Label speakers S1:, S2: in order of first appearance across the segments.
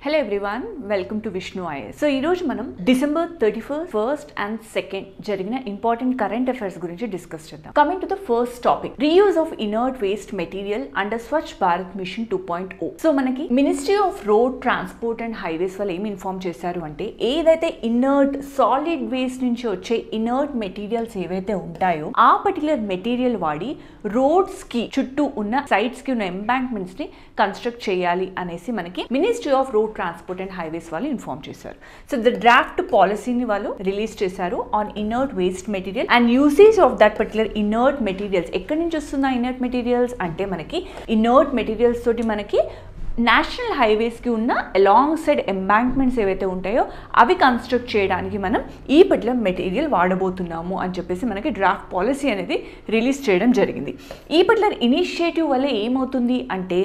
S1: Hello everyone, welcome to Vishnu IAS. So ee roju manam December 31st, 1st and 2nd jarigina important current affairs gurinchi discuss cheddam. Coming to the first topic, reuse of inert waste material under Swachh Bharat Mission 2.0. So manaki Ministry of Road Transport and Highways వాళ్ళు ఏమి inform చేశారు అంటే ఏదైతే inert solid waste నుంచి వచ్చే inert materials ఏవైతే ఉంటాయో ఆ పర్టికులర్ మెటీరియల్ వాడి రోడ్స్ కి చుట్టూ ఉన్న సైడ్స్ కి ఉన్న ఎంబాంక్మెంట్స్ ని కన్స్ట్రక్ట్ చేయాలి అనేసి మనకి ministry of road transport and highways వాళ్ళు ఇన్ఫార్మ్ చేశారు. సో ద డ్రాఫ్ట్ పాలసీని వాళ్ళు రిలీజ్ చేశారు on inert waste material and usage of that particular inert materials. ఎక్కడి నుంచి వస్తున్న ఇనర్ట్ మెటీరియల్స్ అంటే మనకి ఇనర్ట్ మెటీరియల్స్ తోటి మనకి నేషనల్ హైవేస్కి ఉన్న అలాంగ్ సైడ్ ఎంబాంక్మెంట్స్ ఏవైతే ఉంటాయో అవి కన్స్ట్రక్ట్ చేయడానికి మనం ఈ పర్టికులర్ మెటీరియల్ వాడబోతున్నాము అని చెప్పేసి మనకి డ్రాఫ్ట్ పాలసీ అనేది రిలీజ్ చేయడం జరిగింది. ఈ పర్టికులర్ ఇనిషియేటివ్ వల్ల ఏమవుతుంది అంటే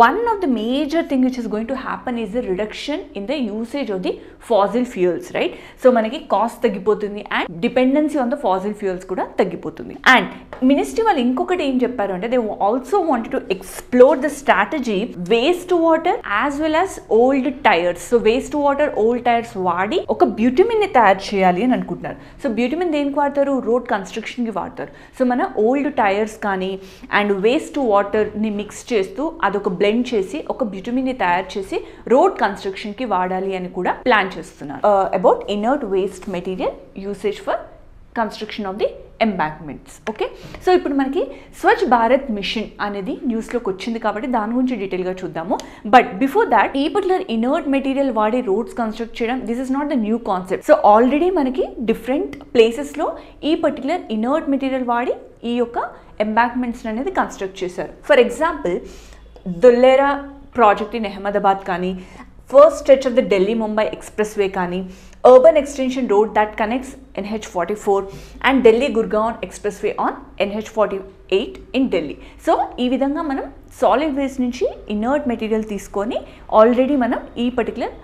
S1: one of the major thing which is going to happen is the reduction in the usage of the fossil fuels, right? So మనకి కాస్ట్ తగ్గిపోతుంది and dependency on the fossil fuels కూడా తగ్గిపోతుంది. And ministry వాళ్ళు ఇంకొకటి ఏం చెప్పారు అంటే they also wanted to explore the strategy waste water as well as old tyres. So waste water old tyres వాడి ఒక బ్యూటిమిన్ ని తయారు చేయాలి అని అనుకుంటున్నారు. సో బ్యూటిమిన్ దేనికి వాడతారు? రోడ్ కన్స్ట్రక్షన్ కి వాడతారు. సో మన ఓల్డ్ టైర్స్ కానీ అండ్ వేస్ట్ వాటర్ ని మిక్స్ చేస్తూ అదొక బ్లెండ్ చేసి ఒక బ్యూటిమిన్ ని తయారు చేసి రోడ్ కన్స్ట్రక్షన్ కి వాడాలి అని కూడా ప్లాన్ చేస్తున్నారు. About inert waste material usage for construction of the embankments. Okay, so ఇప్పుడు మనకి స్వచ్ఛ్ భారత్ మిషన్ అనేది న్యూస్లోకి వచ్చింది కాబట్టి దాని గురించి డీటెయిల్గా చూద్దాము. బట్ బిఫోర్ దాట్ ఈ పర్టికులర్ ఇనర్ట్ మెటీరియల్ వాడి రోడ్స్ కన్స్ట్రక్ట్ చేయడం this is not the new concept. So already మనకి డిఫరెంట్ ప్లేసెస్లో ఈ పర్టికులర్ ఇనర్ట్ మెటీరియల్ వాడి ఈ యొక్క ఎంబాంక్మెంట్స్ అనేది కన్స్ట్రక్ట్ చేశారు. For example Dholera project in Ahmedabad కానీ, first stretch of the Delhi Mumbai expressway కానీ, urban extension road that connects NH44 and Delhi Gurgaon expressway on NH48 in Delhi. So ఈ విధంగా మనం సాలిడ్ వేస్ట్ నుంచి ఇనర్ట్ మెటీరియల్ తీసుకొని ఆల్రెడీ మనం ఈ పర్టికులర్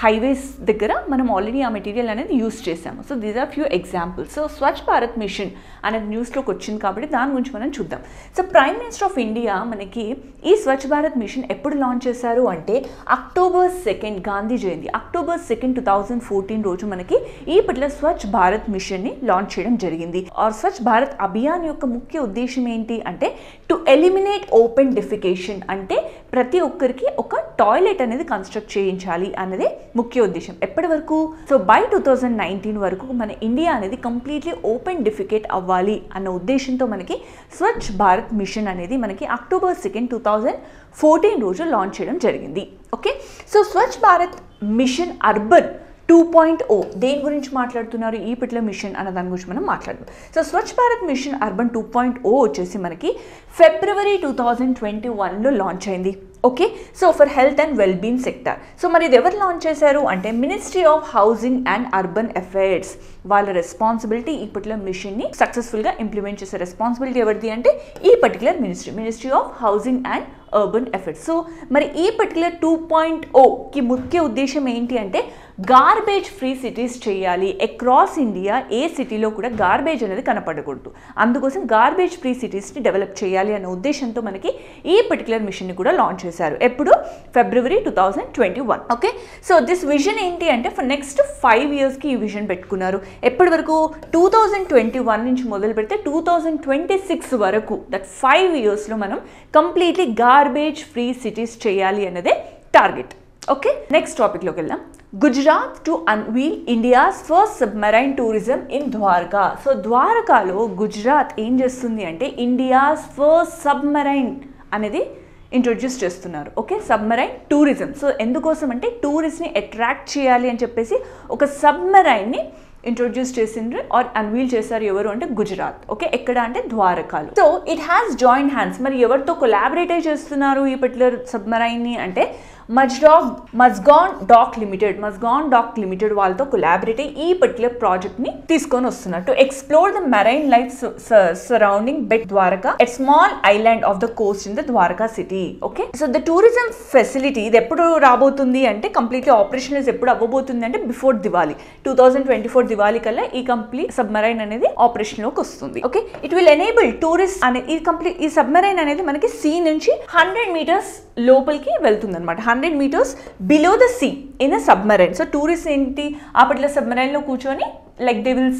S1: హైవేస్ దగ్గర మనం ఆల్రెడీ ఆ మెటీరియల్ అనేది యూస్ చేసాము. So these are few examples. So Swachh Bharat mission అనేది న్యూస్లోకి వచ్చింది కాబట్టి దాని గురించి మనం చూద్దాం. So prime minister of India మనకి ఈ స్వచ్ఛ్ భారత్ మిషన్ ఎప్పుడు లాంచ్ చేశారు అంటే October 2nd గాంధీ జయంతి October 2nd 2014 రోజు మనకి ఈ పర్టికులర్ స్వచ్ఛ్ భారత్ మిషన్ని లాంచ్ చేయడం జరిగింది. ఆర్ స్వచ్ఛ్ భారత్ అభియాన్ యొక్క ముఖ్య ఉద్దేశం ఏంటి అంటే టు ఎలిమినేట్ ఓపెన్ డెఫికేషన్, అంటే ప్రతి ఒక్కరికి ఒక టాయిలెట్ అనేది కన్స్ట్రక్ట్ చేయించాలి అన్నది ముఖ్య ఉద్దేశం. ఎప్పటి వరకు? సో బై 2019 వరకు మన ఇండియా అనేది కంప్లీట్లీ ఓపెన్ డిఫికేట్ అవ్వాలి అన్న ఉద్దేశంతో మనకి స్వచ్ఛ్ భారత్ మిషన్ అనేది మనకి October 2nd 2014 రోజు లాంచ్ చేయడం జరిగింది. Okay, so Swachh Bharat machine urban 2.0 దేని గురించి మాట్లాడుతున్నారు ఈ పర్టికులర్ మిషన్ అన్న దాని గురించి మనం మాట్లాడదాం. So Swachh Bharat machine urban 2.0 వచ్చేసి మనకి February 2021లో లాంచ్ అయింది. Okay, so for health and wellbeing sector. So మరి ఇది ఎవరు లాంచ్ చేశారు అంటే ministry of housing and urban affairs వాళ్ళ రెస్పాన్సిబిలిటీ ఈ పర్టికులర్ మిషన్ని సక్సెస్ఫుల్గా ఇంప్లిమెంట్ చేసే రెస్పాన్సిబిలిటీ ఎవరిది అంటే ఈ particular ministry of housing and urban affairs. So మరి ఈ పర్టికులర్ 2.0కి ముఖ్య ఉద్దేశం ఏంటి అంటే గార్బేజ్ ఫ్రీ సిటీస్ చేయాలి. అక్రాస్ ఇండియా ఏ సిటీలో కూడా గార్బేజ్ అనేది కనపడకూడదు, అందుకోసం గార్బేజ్ ఫ్రీ సిటీస్ని డెవలప్ చేయాలి అనే ఉద్దేశంతో మనకి ఈ పర్టికులర్ మిషన్ని కూడా లాంచ్ చేశారు. ఎప్పుడు? February 2021. Okay, so this vision ఏంటి అంటే ఫర్ నెక్స్ట్ 5 yearsకి ఈ విజన్ పెట్టుకున్నారు. ఎప్పటి వరకు? 2021 నుంచి మొదలు పెడితే 2026 వరకు, దట్ 5 yearsలో మనం కంప్లీట్లీ గార్బేజ్ ఫ్రీ సిటీస్ చేయాలి అన్నదే టార్గెట్. ఓకే, నెక్స్ట్ టాపిక్లోకి వెళ్దాం. Gujarat to unveil India's first submarine tourism in Dwarka. So ద్వారకాలో గుజరాత్ ఏం చేస్తుంది అంటే ఇండియాస్ ఫస్ట్ సబ్మెరైన్ అనేది ఇంట్రొడ్యూస్ చేస్తున్నారు. Okay, submarine tourism. సో ఎందుకోసం అంటే టూరిస్ట్ని అట్రాక్ట్ చేయాలి అని చెప్పేసి ఒక సబ్మెరైన్ని ఇంట్రొడ్యూస్ చేసిండ్రు ఆర్ అన్వీల్ చేశారు. ఎవరు అంటే గుజరాత్. ఓకే, ఎక్కడ అంటే ద్వారకాలో. So it has joint hands. మరి ఎవరితో కొలాబరేట్ చేస్తున్నారు ఈ పర్టికులర్ సబ్మెరైన్ని అంటే మజ్గాన్ డాక్ లిమిటెడ్ వాళ్ళతో కొలాబరేట్ అయ్యి ఈ పర్టికులర్ ప్రాజెక్ట్ని తీసుకొని వస్తున్నారు to explore the marine life surrounding Bet Dwarka at small island off the coast in the Dwarka city. Okay, so the tourism facility ఇది ఎప్పుడు రాబోతుంది అంటే కంప్లీట్లీ ఆపరేషనలైజ్ ఎప్పుడు అవ్వబోతుంది అంటే బిఫోర్ దివాలి 2024 దివాలి కల్లా ఈ కంప్లీట్ సబ్మెరైన్ అనేది ఆపరేషన్ లోకి వస్తుంది. Okay, it will enable tourist అనే ఈ సబ్మెరైన్ అనేది మనకి సీ నుంచి 100 meters లోపలికి వెళ్తుంది అనమాట. 100 meters below the sea in a submarine. So tourists ఏంటి ఆ పర్టికులర్ సబ్మరైన్ లో కూర్చొని like they will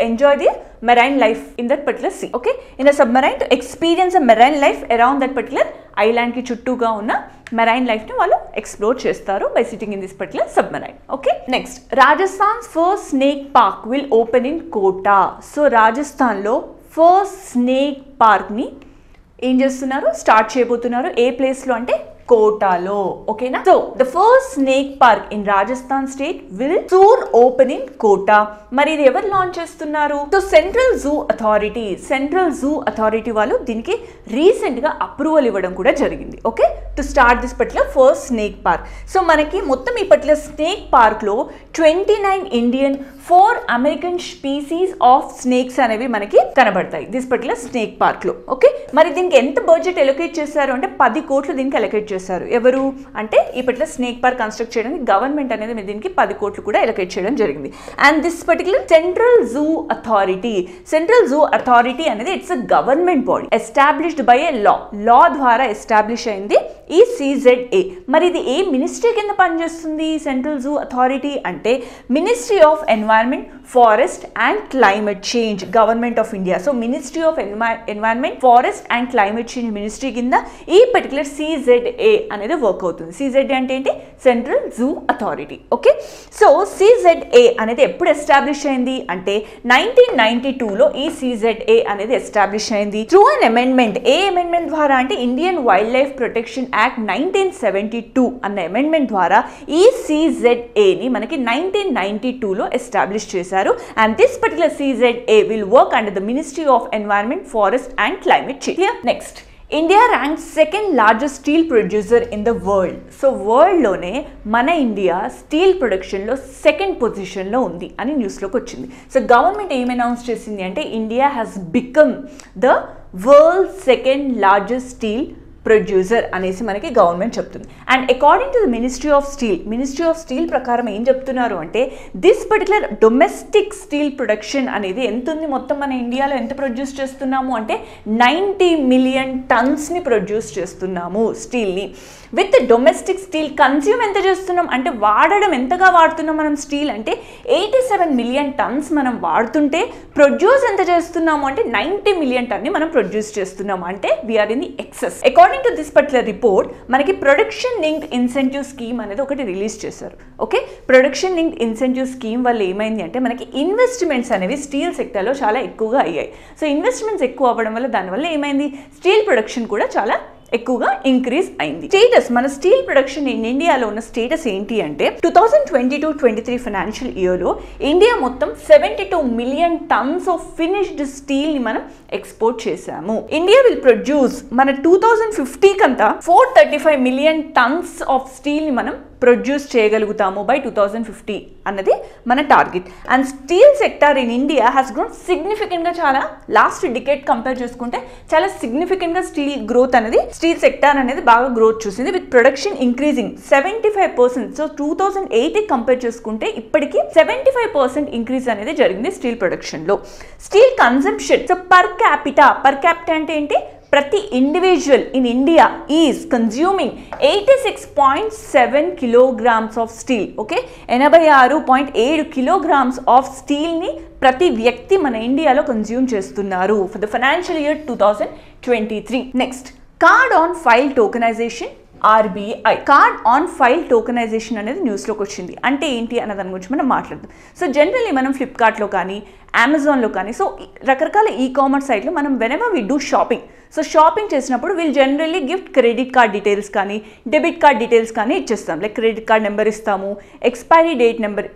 S1: enjoy the marine life in that particular sea. Okay, in a submarine to experience a marine life around that particular island ki chuttuga unna marine life ni vallu explore chestaru by sitting in this particular submarine. Okay, next, Rajasthan's first snake park will open in Kota. So Rajasthan lo first snake park ni ఏం చేస్తున్నారు, start చేయబోతున్నారు. ఏ place లో అంటే కోటాలో. ఓకేనా? So the first snake park in Rajasthan state will soon open in Kota. మరి ఇది ఎవరు లాంచ్ చేస్తున్నారు? సో సెంట్రల్ జూ అథారిటీ వాళ్ళు దీనికి రీసెంట్ గా అప్రూవల్ ఇవ్వడం కూడా జరిగింది. Okay, to start this particular first snake park. So మనకి మొత్తం ఈ పర్టికులర్ స్నేక్ పార్క్ లో 29 Indian, 4 American species of snakes అనేవి మనకి కనబడతాయి దిస్ పర్టికులర్ స్నేక్ పార్క్ లో. ఓకే, మరి దీనికి ఎంత బడ్జెట్ ఎలొకేట్ చేశారు అంటే 10 కోట్లు దీనికి ఎలొకేట్ చేశారు. ఎవరు అంటే ఈ పర్టికులర్ స్నేక్ పార్క్ కన్స్ట్రక్ట్ చేయడానికి గవర్నమెంట్ అనేది దీనికి 10 కోట్లు కూడా ఎలొకేట్ చేయడం జరిగింది. And this particular central zoo authority అనేది it's a government body established by a law ద్వారా ఎస్టాబ్లిష్ అయింది ఈ CZA. మరి ఇది ఏ మినిస్ట్రీ కింద పనిచేస్తుంది? సెంట్రల్ జూ అథారిటీ అంటే ministry of environment, forest and climate change, government of India. So ministry of environment, forest and climate change ministry కింద ఈ పర్టికులర్ CZA అనేది వర్క్ అవుతుంది. CZA అంటే ఏంటి? Central zoo authority. Okay, so CZA అనేది ఎప్పుడు establish అయింది అంటే 1992లో ఈ CZA అనేది ఎస్టాబ్లిష్ అయింది through an amendment. A amendment ద్వారా అంటే Indian wildlife protection act 1972 అన్న అమెండ్మెంట్ ద్వారా ఈ CZA ని మనకి 1992లో ఎస్టాబ్లిష్ చేశారు. And this particular CZA will work under the ministry of environment, forest and climate change. Next, India rank second largest steel producer in the world. So వరల్డ్లోనే మన India steel ప్రొడక్షన్లో second పొజిషన్లో ఉంది అని న్యూస్లోకి వచ్చింది. సో గవర్నమెంట్ ఏం announce చేసింది అంటే India has become the world second largest steel producer అనేసి మనకి గవర్నమెంట్ చెప్తుంది. And according to the ministry of steel ప్రకారం ఏం చెప్తున్నారు అంటే this particular domestic steel production అనేది ఎంత ఉంది, మొత్తం మన ఇండియాలో ఎంత ప్రొడ్యూస్ చేస్తున్నాము అంటే 90 మిలియన్ టన్స్ని ప్రొడ్యూస్ చేస్తున్నాము స్టీల్ని. విత్ డొమెస్టిక్ స్టీల్ కన్స్యూమ్ ఎంత చేస్తున్నాం అంటే వాడడం ఎంతగా వాడుతున్నాం మనం స్టీల్ అంటే 87 మిలియన్ టన్స్ మనం వాడుతుంటే ప్రొడ్యూస్ ఎంత చేస్తున్నాము అంటే 90 మిలియన్ టన్ని మనం ప్రొడ్యూస్ చేస్తున్నాము అంటే we are in the excess. According to this particular report మనకి ప్రొడక్షన్ లింక్డ్ ఇన్సెంటివ్ స్కీమ్ అనేది ఒకటి రిలీజ్ చేశారు. Okay, production linked incentive scheme వల్ల ఏమైంది అంటే మనకి ఇన్వెస్ట్మెంట్స్ అనేవి స్టీల్ సెక్టర్లో చాలా ఎక్కువగా అయ్యాయి. సో ఇన్వెస్ట్మెంట్స్ ఎక్కువ అవ్వడం వల్ల దానివల్ల ఏమైంది, స్టీల్ ప్రొడక్షన్ కూడా చాలా ఎక్కువగా ఇంక్రీజ్ అయింది. స్టేటస్, మన స్టీల్ ప్రొడక్షన్ ఇన్ ఇండియాలో ఉన్న స్టేటస్ ఏంటి అంటే 2022-23 ఫైనాన్షియల్ ఇయర్లో ఇండియా మొత్తం 72 million tons of finished steel ని మనం ఎక్స్పోర్ట్ చేశాము. ఇండియా విల్ ప్రొడ్యూస్ మన 2050 కంతా 435 మిలియన్ టన్స్ ఆఫ్ స్టీల్ ని మనం ప్రొడ్యూస్ చేయగలుగుతాము బై 2050 అన్నది మన target. And steel sector in India has grown సిగ్నిఫికెంట్గా, చాలా లాస్ట్ డికేట్ కంపేర్ చేసుకుంటే చాలా సిగ్నిఫికెంట్గా స్టీల్ సెక్టార్ అనేది బాగా గ్రోత్ చూసింది with production increasing 75%. So 2008 compare చేసుకుంటే ఇప్పటికీ 75% ఇంక్రీజ్ అనేది జరిగింది స్టీల్ ప్రొడక్షన్లో. Steel consumption, so per capita అంటే ఏంటి, ప్రతి individual in India is consuming 86.7 kilograms of steel. Okay, 86.7 kilograms of స్టీల్ని ప్రతి వ్యక్తి మన ఇండియాలో కన్జ్యూమ్ చేస్తున్నారు for the financial year 2023. Next, card on file tokenization RBI. Card on file tokenization అనేది న్యూస్లోకి వచ్చింది. అంటే ఏంటి అన్న దాని గురించి మనం మాట్లాడదాం. సో జనరల్లీ మనం ఫ్లిప్కార్ట్లో కానీ అమెజాన్లో కానీ సో రకరకాల కామర్స్ సైట్లో మనం whenever we do shopping, so shopping చేసినప్పుడు వీళ్ళు generally gift credit card details కానీ డెబిట్ కార్డ్ డీటెయిల్స్ కానీ ఇచ్చేస్తాం. లైక్ క్రెడిట్ కార్డ్ నెంబర్ ఇస్తాము, ఎక్స్పైరీ డేట్ నెంబర్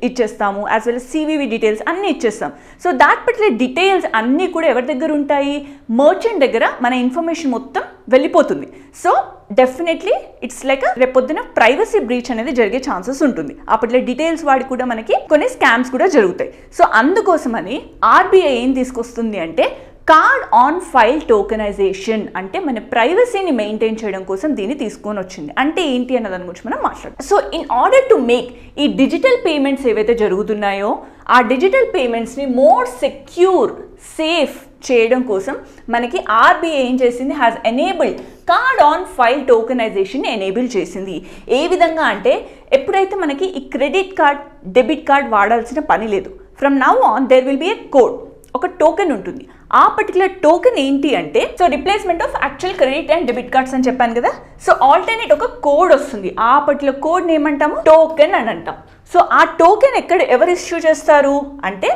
S1: ఇచ్చేస్తాము, as well as CVV details అన్నీ ఇచ్చేస్తాం. సో దాట్ పర్టికులర్ డీటెయిల్స్ అన్నీ కూడా ఎవరి దగ్గర ఉంటాయి, మర్చెంట్ దగ్గర మన ఇన్ఫర్మేషన్ మొత్తం వెళ్ళిపోతుంది. సో డెఫినెట్లీ ఇట్స్ లైక్ రేపొద్దున ప్రైవసీ బ్రీచ్ అనేది జరిగే ఛాన్సెస్ ఉంటుంది. అప్పట్లో డీటెయిల్స్ వాడి కూడా మనకి కొన్ని స్కామ్స్ కూడా జరుగుతాయి. సో అందుకోసమని RBI ఏం తీసుకొస్తుంది అంటే కార్డ్ ఆన్ ఫైల్ టోకెనైజేషన్, అంటే మన ప్రైవసీని మెయింటైన్ చేయడం కోసం దీన్ని తీసుకొని వచ్చింది. అంటే ఏంటి అన్న దాని గురించి మనం మాట్లాడదాం. So in order to make ఈ డిజిటల్ పేమెంట్స్ ఏవైతే జరుగుతున్నాయో ఆ డిజిటల్ పేమెంట్స్ని మోర్ సెక్యూర్, సేఫ్ చేయడం కోసం మనకి ఆర్బీఐ ఏం చేసింది, has enabled card on file tokenization enable చేసింది. ఏ విధంగా అంటే ఎప్పుడైతే మనకి ఈ క్రెడిట్ కార్డ్ డెబిట్ కార్డ్ వాడాల్సిన పని లేదు. From now on their will be A code, ఒక టోకెన్ ఉంటుంది. ఆ పర్టికులర్ టోకెన్ ఏంటి అంటే so replacement of actual credit and debit cards అని చెప్పాను కదా. సో ఆల్టర్నేట్ ఒక కోడ్ వస్తుంది. ఆ పర్టికులర్ కోడ్ని ఏమంటాము, టోకెన్ అని అంటాం. సో ఆ టోకెన్ ఎవరు ఇష్యూ చేస్తారు అంటే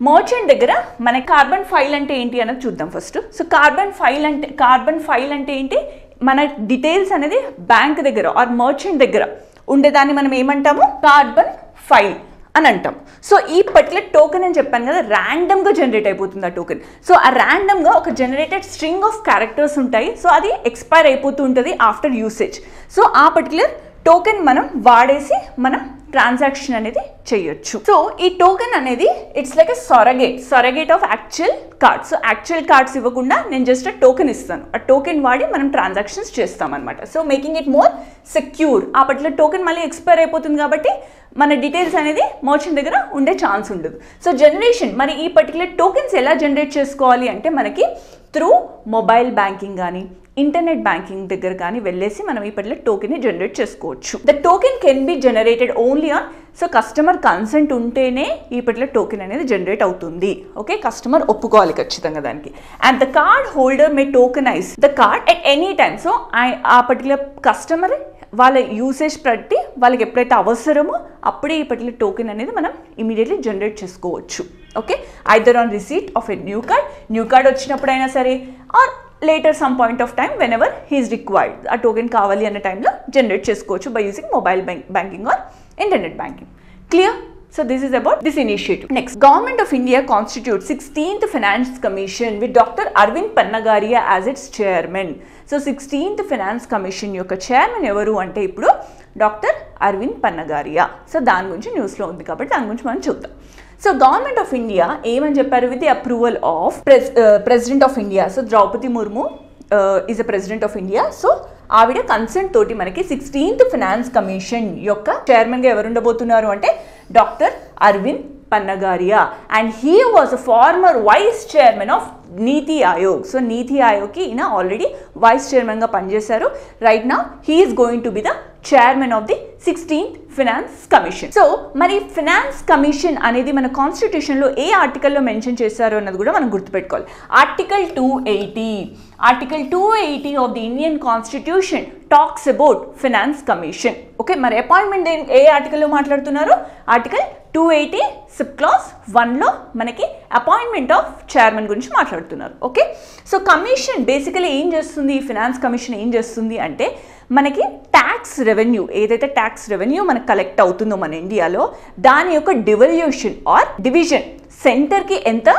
S1: మర్చెంట్ దగ్గర మన కార్బన్ ఫైల్ అంటే ఏంటి అనేది చూద్దాం ఫస్ట్. సో కార్బన్ ఫైల్ అంటే ఏంటి, మన డీటెయిల్స్ అనేది బ్యాంక్ దగ్గర ఆర్ మర్చెంట్ దగ్గర ఉండేదాన్ని మనం ఏమంటాము, కార్బన్ ఫైల్ అని అంటాం. సో ఈ పర్టికులర్ టోకెన్ అని చెప్పాను కదా, ర్యాండమ్గా జనరేట్ అయిపోతుంది ఆ టోకెన్. సో ఆ ర్యాండమ్గా ఒక జనరేటెడ్ స్ట్రింగ్ ఆఫ్ క్యారెక్టర్స్ ఉంటాయి. సో అది ఎక్స్పైర్ అయిపోతూ ఉంటుంది ఆఫ్టర్ యూసేజ్. సో ఆ పర్టికులర్ టోకెన్ మనం వాడేసి మనం ట్రాన్సాక్షన్ అనేది చేయొచ్చు. సో ఈ టోకెన్ అనేది it's like a surrogate of actual cards. So actual cards ఇవ్వకుండా నేను జస్ట్ టోకెన్ ఇస్తాను, ఆ టోకెన్ వాడి మనం ట్రాన్సాక్షన్స్ చేస్తాం అనమాట. So making it more secure. ఆ పర్టికులర్ టోకెన్ మళ్ళీ ఎక్స్పైర్ అయిపోతుంది కాబట్టి మన డీటెయిల్స్ అనేది మర్చెంట్ దగ్గర ఉండే ఛాన్స్ ఉండదు. సో జనరేషన్, మరి ఈ పర్టికులర్ టోకెన్స్ ఎలా జనరేట్ చేసుకోవాలి అంటే మనకి త్రూ మొబైల్ బ్యాంకింగ్ కానీ ఇంటర్నెట్ బ్యాంకింగ్ దగ్గర కానీ వెళ్ళేసి మనం ఈ పర్టికులర్ టోకెన్ని జనరేట్ చేసుకోవచ్చు. The token can be generated only on, so customer consent ఉంటేనే ఈ పర్టికులర్ టోకెన్ అనేది జనరేట్ అవుతుంది. ఓకే, కస్టమర్ ఒప్పుకోవాలి ఖచ్చితంగా దానికి. And the card holder may tokenize the card at any time. So ఆ పర్టికులర్ కస్టమర్ వాళ్ళ యూసేజ్ బట్టి వాళ్ళకి ఎప్పుడైతే అవసరమో అప్పుడే ఈ పర్టికులర్ టోకెన్ అనేది మనం ఇమీడియట్లీ జనరేట్ చేసుకోవచ్చు. Okay, either on receipt of a new card వచ్చినప్పుడైనా సరే or later some point of time whenever he is required, ఆ టోకెన్ కావాలి అన్న టైంలో జనరేట్ చేసుకోవచ్చు by using mobile banking or internet banking. Clear? So this is about this initiative. Next, Government of India constitutes 16th Finance Commission with Dr. Arvind Pannagaria as its chairman. So 16th Finance Commission యొక్క chairman ఎవరు అంటే ఇప్పుడు doctor Arvind పన్నగారియా. So దాని గురించి న్యూస్లో ఉంది కాబట్టి దాని గురించి మనం చూద్దాం. సో గవర్నమెంట్ ఆఫ్ ఇండియా ఏమని చెప్పారు, with the approval of president of India. So Draupadi Murmu is a president of India. So ఆవిడ కన్సెంట్ తోటి మనకి 16th ఫినాన్స్ కమిషన్ యొక్క చైర్మన్గా ఎవరు ఉండబోతున్నారు అంటే doctor Arvind Panagariya. And he was a former vice chairman of NITI Aayog. So నీతి ఆయోగ్కి ఈయన ఆల్రెడీ వైస్ చైర్మన్గా పనిచేశారు. Right now he is going to be the chairman of the 16th finance commission. So మరి ఫినాన్స్ కమిషన్ అనేది మన కాన్స్టిట్యూషన్లో ఏ ఆర్టికల్లో మెన్షన్ చేశారు అన్నది కూడా మనం గుర్తుపెట్టుకోవాలి. Article 280 of the Indian constitution talks about finance commission. Okay, మరి అపాయింట్మెంట్ ఏ ఆర్టికల్లో మాట్లాడుతున్నారు, ఆర్టికల్ 280 సబ్ క్లాస్ 1లో మనకి అపాయింట్మెంట్ ఆఫ్ చైర్మన్ గురించి మాట్లాడుతున్నారు. ఓకే, సో కమిషన్ బేసికలీ ఏం చేస్తుంది, ఈ ఫినాన్స్ కమిషన్ ఏం చేస్తుంది అంటే మనకి ట్యాక్స్ రెవెన్యూ, ఏదైతే ట్యాక్స్ రెవెన్యూ మనకు కలెక్ట్ అవుతుందో మన ఇండియాలో దాని యొక్క డివల్యూషన్ ఆర్ డివిజన్ సెంటర్కి ఎంత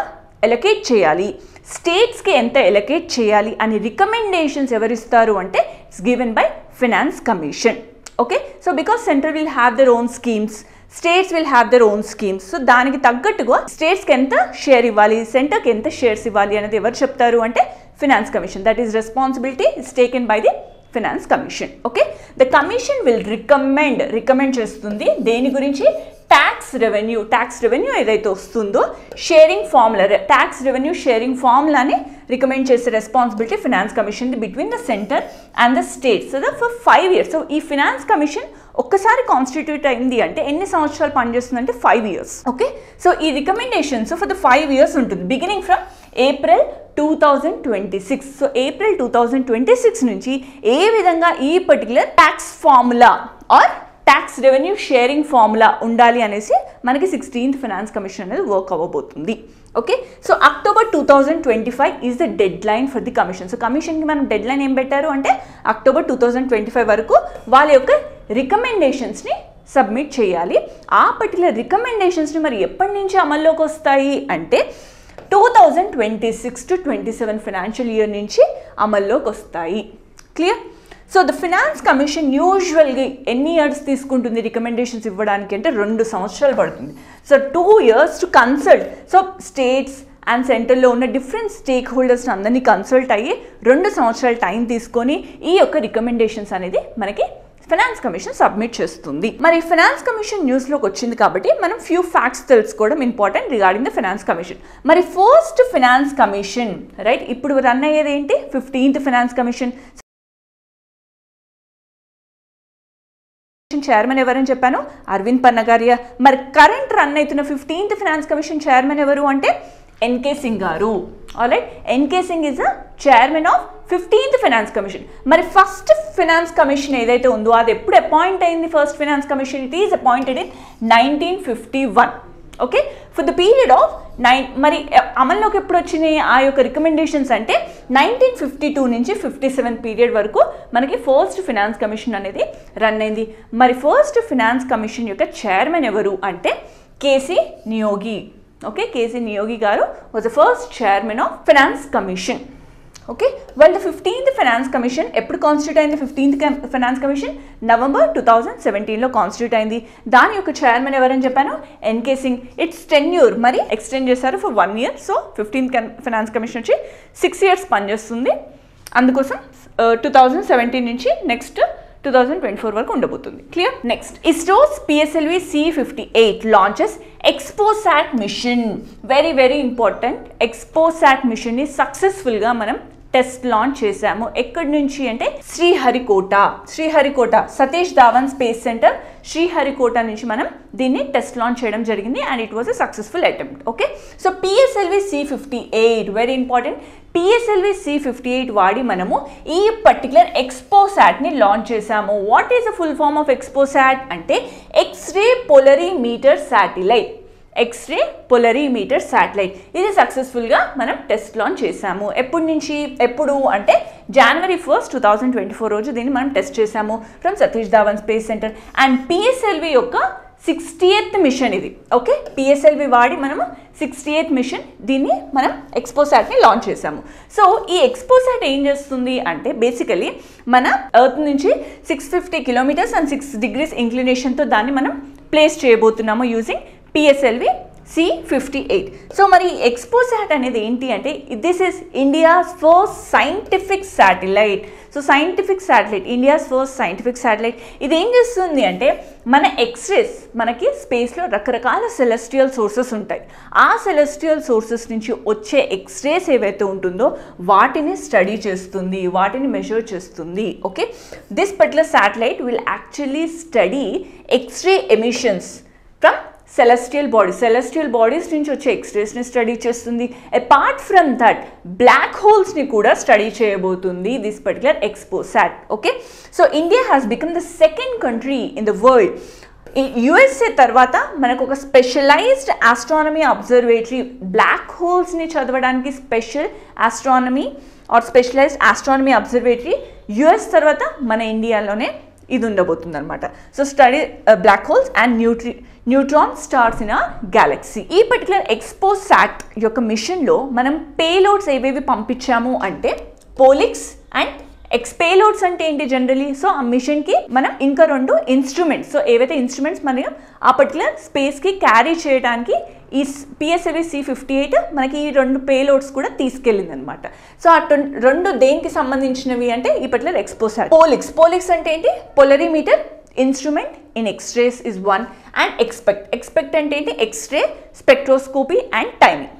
S1: ఎలకేట్ చేయాలి, స్టేట్స్కి ఎంత ఎలకేట్ చేయాలి అని రికమెండేషన్స్ ఎవరిస్తారు అంటే it's given by finance commission. Okay, so because centre will have their own schemes, states will have their own schemes. So దానికి తగ్గట్టుగా స్టేట్స్కి ఎంత షేర్ ఇవ్వాలి, సెంటర్కి ఎంత షేర్స్ ఇవ్వాలి అనేది ఎవరు చెప్తారు అంటే finance commission. That is responsibility is taken by the finance commission. Okay, the commission will recommend చేస్తుంది దేని గురించి, ట్యాక్స్ రెవెన్యూ ఏదైతే వస్తుందో sharing formula, tax revenue sharing ఫార్ములాని రికమెండ్ చేసే responsibility finance commission between the centre and the states. So for 5 years. So ఈ finance commission ఒక్కసారి constitute అయింది అంటే ఎన్ని సంవత్సరాలు పనిచేస్తుందంటే 5 years. ఓకే, సో ఈ రికమెండేషన్స్ ఫర్ ద 5 years ఉంటుంది, beginning from April 2026. So April 2026 నుంచి ఏ విధంగా ఈ పర్టికులర్ tax formula or tax revenue sharing formula ఉండాలి అనేసి మనకి 16th ఫినాన్స్ కమిషన్ అనేది వర్క్ అవ్వబోతుంది. Okay, so October 2025 is the deadline for the commission. So కమిషన్కి మనం డెడ్ లైన్ ఏం పెట్టారు అంటే అక్టోబర్ 2025 వరకు వాళ్ళ యొక్క రికమెండేషన్స్ని సబ్మిట్ చేయాలి. ఆ పర్టికులర్ రికమెండేషన్స్ని మరి ఎప్పటి నుంచి అమల్లోకి వస్తాయి అంటే 2026 to 27 ఫినాన్షియల్ ఇయర్ నుంచి అమల్లోకి వస్తాయి. Clear? So the finance commission యూజువల్గా ఎన్ని ఇయర్స్ తీసుకుంటుంది రికమెండేషన్స్ ఇవ్వడానికి అంటే 2 సంవత్సరాలు పడుతుంది. So 2 years to consult. So states and సెంటర్లో ఉన్న డిఫరెంట్ స్టేక్ హోల్డర్స్ని అందరినీ కన్సల్ట్ అయ్యి 2 సంవత్సరాల టైం తీసుకొని ఈ యొక్క రికమెండేషన్స్ అనేది మనకి ఫైనాన్స్ కమిషన్ సబ్మిట్ చేస్తుంది. మరి ఫైనాన్స్ కమిషన్ న్యూస్లోకి వచ్చింది కాబట్టి మనం ఫ్యూ ఫ్యాక్ట్స్ తెలుసుకోవడం important regarding the finance commission. మరి ఫస్ట్ ఫైనాన్స్ కమిషన్ రైట్ ఇప్పుడు రన్ అయ్యేది ఏంటి 15th ఫైనాన్స్ కమిషన్. చైర్మన్ ఎవరని చెప్పాను అరవింద్ పన్నగారియా. మరి కరెంట్ రన్ అవుతున్న 15th ఫైనాన్స్ కమిషన్ చైర్మన్ ఎవరు అంటే ఎన్కే సింగ్ గారు. Alright, NK Singh is the chairman of 15th finance commission. మరి ఫస్ట్ ఫైనాన్స్ కమిషన్ ఏదైతే ఉందో అది ఎప్పుడు అపాయింట్ అయింది? First finance commission it is appointed in 1951. Okay, for the period of మరి అమల్లోకి ఎప్పుడు వచ్చినాయి ఆ యొక్క రికమెండేషన్స్ అంటే 1952 నుంచి 57 పీరియడ్ వరకు మనకి ఫస్ట్ ఫైనాన్స్ కమిషన్ అనేది రన్ అయింది. మరి ఫస్ట్ ఫైనాన్స్ కమిషన్ యొక్క చైర్మన్ ఎవరు అంటే కేసీ నియోగి. ఓకే, కేసీ నియోగి గారు was the first chairman of finance commission. Okay, well the 15th finance commission ఎప్పుడు కాన్స్టిట్యూట్ అయింది? 15th ఫైనాన్స్ కమిషన్ నవంబర్ 2017లో కాన్స్టిట్యూట్ అయింది. దాని యొక్క చైర్మన్ ఎవరని చెప్పాను ఎన్కే సింగ్. ఇట్స్ టెన్యూర్ మరి ఎక్స్టెండ్ చేశారు for 1 year. So 15th finance commission వచ్చి 6 years పనిచేస్తుంది. అందుకోసం 2017 నుంచి నెక్స్ట్ 2024 వరకు ఉండబోతుంది. Clear? Next, ISRO's PSLV C58 launches XPoSat mission. Very very important. XPoSat mission ని సక్సెస్ఫుల్గా మనం టెస్ట్ లాంచ్ చేశాము. ఎక్కడి నుంచి అంటే శ్రీహరికోట సతీష్ ధావన్ స్పేస్ సెంటర్ శ్రీహరికోట నుంచి మనం దీన్ని టెస్ట్ లాంచ్ చేయడం జరిగింది and it was a successful attempt. Okay, so PSLV C58 very important. PSLV C58 వాడి మనము ఈ పర్టికులర్ ఎక్స్పోసాట్ని లాంచ్ చేశాము. What is the full form of XPoSat అంటే ఎక్స్రే పొలరీమీటర్ శాటిలైట్. ఎక్స్రే పొలరీమీటర్ శాటిలైట్ ఇది సక్సెస్ఫుల్గా మనం టెస్ట్ లాంచ్ చేశాము. ఎప్పుడు అంటే January 1st, 2024 రోజు దీన్ని మనం టెస్ట్ చేశాము from Satish Dhawan space centre. And PSLV యొక్క 60th మిషన్ ఇది. ఓకే, PSLV వాడి మనము 60th మిషన్ దీన్ని మనం ఎక్స్పోసాట్ని లాంచ్ చేశాము. సో ఈ ఎక్స్పోసాట్ ఏం చేస్తుంది అంటే బేసికలీ మన ఎర్త్ నుంచి 650 kilometers అండ్ 6 degrees ఇంక్లినేషన్తో దాన్ని మనం ప్లేస్ చేయబోతున్నాము యూజింగ్ PSLV C58. సో మరి ఎక్స్పోసాట్ అనేది ఏంటి అంటే this is India's first scientific satellite. So scientific satellite, India's first scientific satellite. ఇది ఏం చేస్తుంది అంటే మన ఎక్స్రేస్, మనకి స్పేస్లో రకరకాల సెలెస్టియల్ సోర్సెస్ ఉంటాయి. ఆ సెలెస్టియల్ సోర్సెస్ నుంచి వచ్చే ఎక్స్రేస్ ఏవైతే ఉంటుందో వాటిని స్టడీ చేస్తుంది, వాటిని మెజర్ చేస్తుంది. Okay, this particular satellite will actually study X ray emissions from celestial bodies నుంచి వచ్చే ఎక్స్రేస్ని స్టడీ చేస్తుంది. అపార్ట్ ఫ్రమ్ దట్ బ్లాక్ హోల్స్ని కూడా స్టడీ చేయబోతుంది this particular XPoSat. Okay, so India has become the second country in the world. USA తర్వాత మనకు ఒక స్పెషలైజ్డ్ ఆస్ట్రానమీ అబ్జర్వేటరీ, బ్లాక్ హోల్స్ని చదవడానికి special astronomy or specialised astronomy observatory US తర్వాత మన ఇండియాలోనే ఇది ఉండబోతుంది అనమాట. So study black holes and neutron stars in ఆ గ్యాలక్సీ. ఈ పర్టికులర్ ఎక్స్పోసాట్ యొక్క మిషన్లో మనం పేలోడ్స్ ఏవేవి పంపించాము అంటే పోలిక్స్ అండ్ ఎక్స్పేలోడ్స్ అంటే ఏంటి జనరలీ. సో ఆ మిషన్కి మనం ఇంకా 2 ఇన్స్ట్రుమెంట్స్, సో ఏవైతే ఇన్స్ట్రుమెంట్స్ మనం ఆ పర్టికులర్ స్పేస్కి క్యారీ చేయడానికి ఈ PSLV C58 మనకి ఈ 2 పేలోడ్స్ కూడా తీసుకెళ్ళింది అనమాట. సో ఆ 2 దేనికి సంబంధించినవి అంటే ఈ పర్టికులర్ ఎక్స్పోసాట్. పోలిక్స్ అంటే ఏంటి? Polarimeter instrument in x-rays is 1 and XSPECT అంటే ఏంటి? X-ray spectroscopy and timing.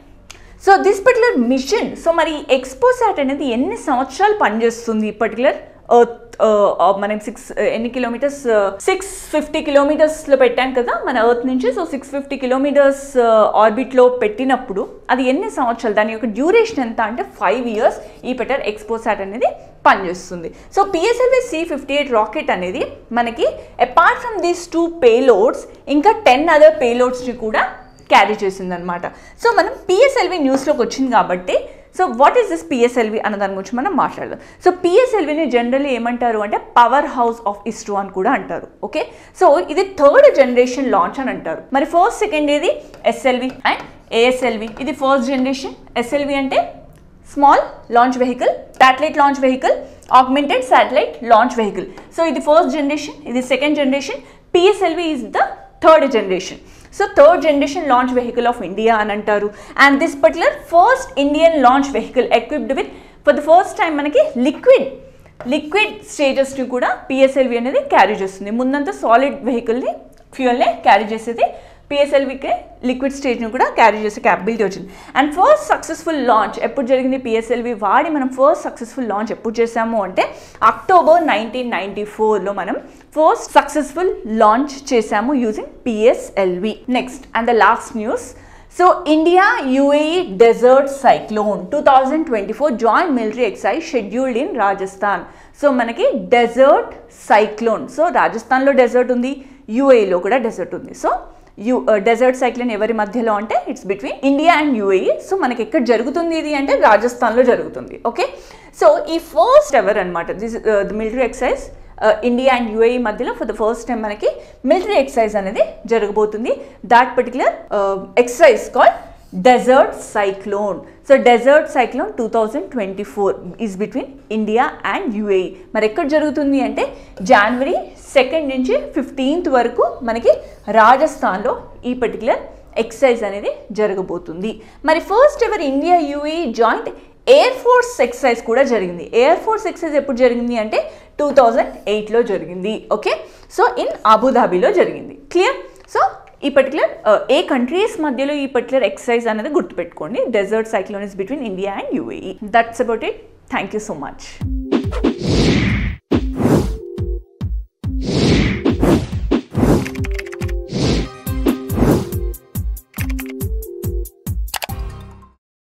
S1: So this particular mission, so మరి ఎక్స్పోసాట్ అనేది ఎన్ని సంవత్సరాలు పనిచేస్తుంది? ఈ పర్టికులర్ ఎర్త్ మనం 650 kilometersలో పెట్టాం కదా మన ఎర్త్ నుంచి. సో 650 kilometers ఆర్బిట్లో పెట్టినప్పుడు అది ఎన్ని సంవత్సరాలు, దాని యొక్క డ్యూరేషన్ ఎంత అంటే 5 years ఈ పర్టికులర్ ఎక్స్పోసాట్ అనేది పనిచేస్తుంది. సో PSLV C58 రాకెట్ అనేది మనకి అపార్ట్ ఫ్రమ్ దీస్ 2 పేలోడ్స్ ఇంకా 10 other పేలోడ్స్ని కూడా క్యారీ చేసిందనమాట. సో మనం PSLV న్యూస్లోకి వచ్చింది కాబట్టి so what is this PSLV అన్న దాని గురించి మనం మాట్లాడదాం. సో PSLVని జనరల్లీ ఏమంటారు అంటే పవర్ హౌస్ ఆఫ్ ఇస్రో అని కూడా అంటారు. ఓకే, సో ఇది 3rd జనరేషన్ లాంచ్ అని అంటారు. మరి ఫస్ట్ సెకండ్ ఏది SLV అండ్ ASLV. ఇది ఫస్ట్ జనరేషన్. SLV అంటే small launch vehicle, satellite launch vehicle, augmented satellite launch vehicle. So ఇది ఫస్ట్ జనరేషన్, ఇది second generation. PSLV is the 3rd generation. So 3rd generation launch vehicle of India అని అంటారు. And this particular first Indian launch vehicle equipped with for the first time మనకి liquid liquid స్టేజెస్ని కూడా PSLV అనేది carry చేస్తుంది. ముందంతా solid వెహికల్ని ఫ్యూయల్ని carry చేసేది, పిఎస్ఎల్వికి liquid స్టేజ్ని కూడా క్యారీ చేసే క్యాపబిలిటీ వచ్చింది. అండ్ ఫస్ట్ సక్సెస్ఫుల్ లాంచ్ ఎప్పుడు జరిగింది? పిఎస్ఎల్వి వాడి మనం ఫస్ట్ సక్సెస్ఫుల్ లాంచ్ ఎప్పుడు చేసాము అంటే October 1994లో మనం ఫస్ట్ సక్సెస్ఫుల్ లాంచ్ చేసాము using PSLV. Next and the last news. So India UAE Desert Cyclone 2024 joint military exercise scheduled in Rajasthan. So మనకి డెజర్ట్ సైక్లోన్, సో రాజస్థాన్లో డెజర్ట్ ఉంది, యూఏఈలో కూడా డెజర్ట్ ఉంది. సో డెజర్ట్ సైక్లోన్ ఎవరి మధ్యలో అంటే it's between India and UAE. So మనకి ఎక్కడ జరుగుతుంది ఇది అంటే రాజస్థాన్లో జరుగుతుంది. ఓకే, సో ఈ ఫస్ట్ ఎవర్ అనమాట this the military exercise India and UAE మధ్యలో ఫర్ ద ఫస్ట్ టైం మనకి మిలిటరీ ఎక్సర్సైజ్ అనేది జరగబోతుంది. That particular exercise called desert cyclone. So desert cyclone 2024 is between India and UAE. మరి ఎక్కడ జరుగుతుంది అంటే January 2 నుంచి 15th వరకు మనకి రాజస్థాన్లో ఈ పర్టికులర్ ఎక్సర్సైజ్ అనేది జరగబోతుంది. మరి first ever India UAE joint air force exercise కూడా జరిగింది. ఎయిర్ ఫోర్స్ ఎక్సర్సైజ్ ఎప్పుడు జరిగింది అంటే 2008లో జరిగింది. ఓకే, సో ఇన్ అబుదాబిలో జరిగింది. క్లియర్? సో ఈ పర్టికులర్ ఏ కంట్రీస్ మధ్యలో ఈ పర్టికులర్ ఎక్సర్సైజ్ అనేది గుర్తుపెట్టుకోండి. Desert cyclone is between India and UAE. That's about it. Thank you so much.